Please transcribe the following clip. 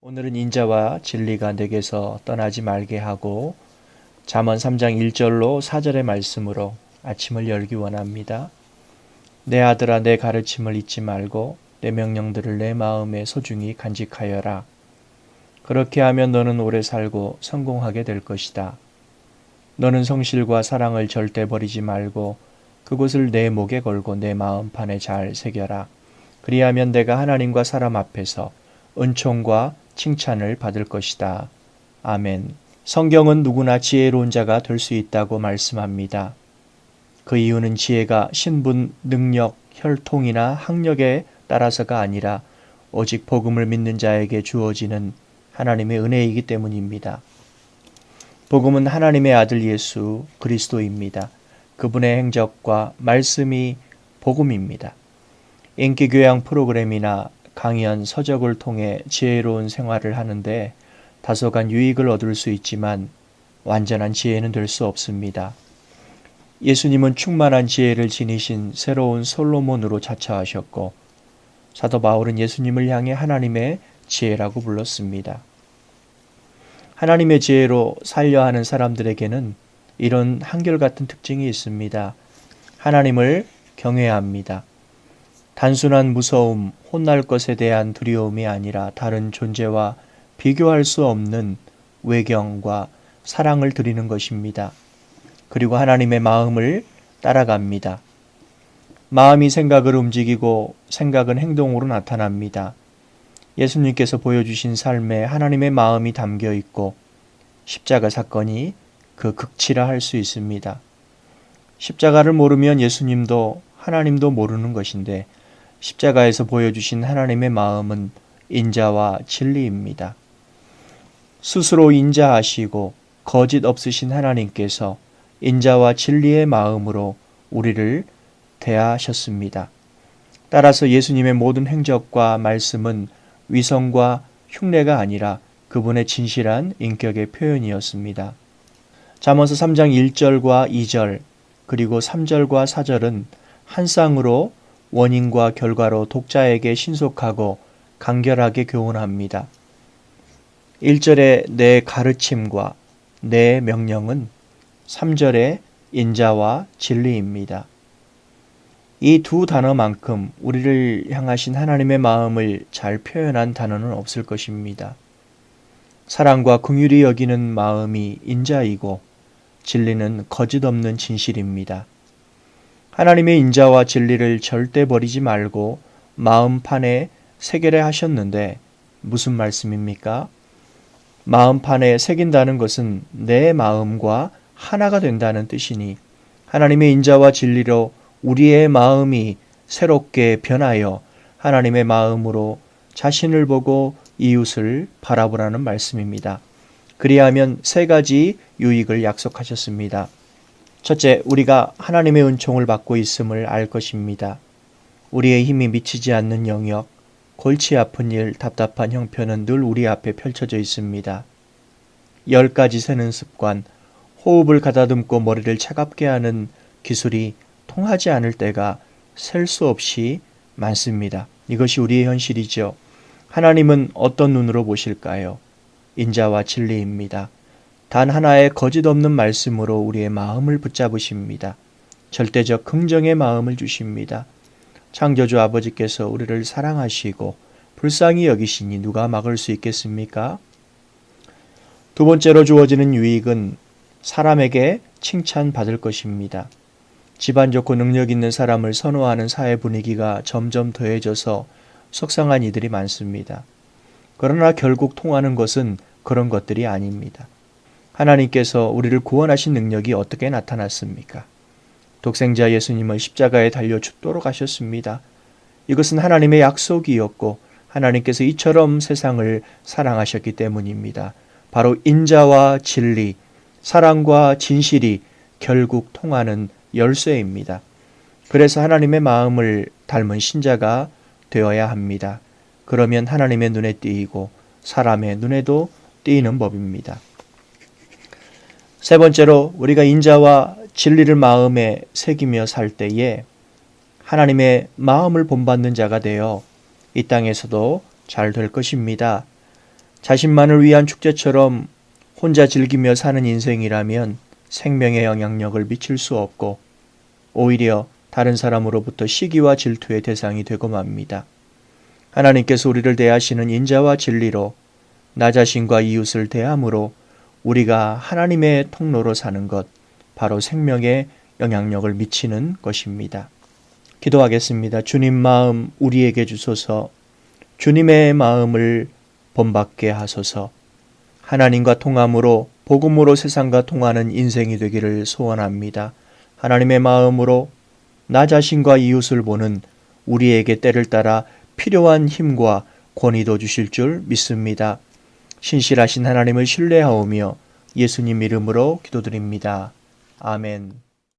오늘은 인자와 진리가 내게서 떠나지 말게 하고 잠언 3장 1절로 4절의 말씀으로 아침을 열기 원합니다. 내 아들아, 내 가르침을 잊지 말고 내 명령들을 내 마음에 소중히 간직하여라. 그렇게 하면 너는 오래 살고 성공하게 될 것이다. 너는 성실과 사랑을 절대 버리지 말고 그것을 내 목에 걸고 내 마음판에 잘 새겨라. 그리하면 내가 하나님과 사람 앞에서 은총과 칭찬을 받을 것이다. 아멘. 성경은 누구나 지혜로운 자가 될 수 있다고 말씀합니다. 그 이유는 지혜가 신분, 능력, 혈통이나 학력에 따라서가 아니라 오직 복음을 믿는 자에게 주어지는 하나님의 은혜이기 때문입니다. 복음은 하나님의 아들 예수 그리스도입니다. 그분의 행적과 말씀이 복음입니다. 인기 교양 프로그램이나 강연, 서적을 통해 지혜로운 생활을 하는데 다소간 유익을 얻을 수 있지만 완전한 지혜는 될 수 없습니다. 예수님은 충만한 지혜를 지니신 새로운 솔로몬으로 자처하셨고 사도 바울은 예수님을 향해 하나님의 지혜라고 불렀습니다. 하나님의 지혜로 살려 하는 사람들에게는 이런 한결같은 특징이 있습니다. 하나님을 경외합니다. 단순한 무서움, 혼날 것에 대한 두려움이 아니라 다른 존재와 비교할 수 없는 외경과 사랑을 드리는 것입니다. 그리고 하나님의 마음을 따라갑니다. 마음이 생각을 움직이고 생각은 행동으로 나타납니다. 예수님께서 보여주신 삶에 하나님의 마음이 담겨 있고 십자가 사건이 그 극치라 할 수 있습니다. 십자가를 모르면 예수님도 하나님도 모르는 것인데 십자가에서 보여주신 하나님의 마음은 인자와 진리입니다. 스스로 인자하시고 거짓 없으신 하나님께서 인자와 진리의 마음으로 우리를 대하셨습니다. 따라서 예수님의 모든 행적과 말씀은 위선과 흉내가 아니라 그분의 진실한 인격의 표현이었습니다. 잠언서 3장 1절과 2절 그리고 3절과 4절은 한 쌍으로 원인과 결과로 독자에게 신속하고 간결하게 교훈합니다. 1절의 내 가르침과 내 명령은 3절의 인자와 진리입니다. 이 두 단어만큼 우리를 향하신 하나님의 마음을 잘 표현한 단어는 없을 것입니다. 사랑과 긍휼히 여기는 마음이 인자이고 진리는 거짓 없는 진실입니다. 하나님의 인자와 진리를 절대 버리지 말고 마음판에 새기려 하셨는데 무슨 말씀입니까? 마음판에 새긴다는 것은 내 마음과 하나가 된다는 뜻이니 하나님의 인자와 진리로 우리의 마음이 새롭게 변하여 하나님의 마음으로 자신을 보고 이웃을 바라보라는 말씀입니다. 그리하면 세 가지 유익을 약속하셨습니다. 첫째, 우리가 하나님의 은총을 받고 있음을 알 것입니다. 우리의 힘이 미치지 않는 영역, 골치 아픈 일, 답답한 형편은 늘 우리 앞에 펼쳐져 있습니다. 10가지 세는 습관, 호흡을 가다듬고 머리를 차갑게 하는 기술이 통하지 않을 때가 셀 수 없이 많습니다. 이것이 우리의 현실이죠. 하나님은 어떤 눈으로 보실까요? 인자와 진리입니다. 단 하나의 거짓 없는 말씀으로 우리의 마음을 붙잡으십니다. 절대적 긍정의 마음을 주십니다. 창조주 아버지께서 우리를 사랑하시고 불쌍히 여기시니 누가 막을 수 있겠습니까? 두 번째로 주어지는 유익은 사람에게 칭찬받을 것입니다. 집안 좋고 능력 있는 사람을 선호하는 사회 분위기가 점점 더해져서 속상한 이들이 많습니다. 그러나 결국 통하는 것은 그런 것들이 아닙니다. 하나님께서 우리를 구원하신 능력이 어떻게 나타났습니까? 독생자 예수님을 십자가에 달려 죽도록 하셨습니다. 이것은 하나님의 약속이었고 하나님께서 이처럼 세상을 사랑하셨기 때문입니다. 바로 인자와 진리, 사랑과 진실이 결국 통하는 열쇠입니다. 그래서 하나님의 마음을 닮은 신자가 되어야 합니다. 그러면 하나님의 눈에 띄이고 사람의 눈에도 띄이는 법입니다. 세 번째로 우리가 인자와 진리를 마음에 새기며 살 때에 하나님의 마음을 본받는 자가 되어 이 땅에서도 잘 될 것입니다. 자신만을 위한 축제처럼 혼자 즐기며 사는 인생이라면 생명의 영향력을 미칠 수 없고 오히려 다른 사람으로부터 시기와 질투의 대상이 되고 맙니다. 하나님께서 우리를 대하시는 인자와 진리로 나 자신과 이웃을 대함으로 우리가 하나님의 통로로 사는 것, 바로 생명에 영향력을 미치는 것입니다. 기도하겠습니다. 주님 마음 우리에게 주소서. 주님의 마음을 본받게 하소서. 하나님과 통함으로 복음으로 세상과 통하는 인생이 되기를 소원합니다. 하나님의 마음으로 나 자신과 이웃을 보는 우리에게 때를 따라 필요한 힘과 권위도 주실 줄 믿습니다. 신실하신 하나님을 신뢰하오며 예수님 이름으로 기도드립니다. 아멘.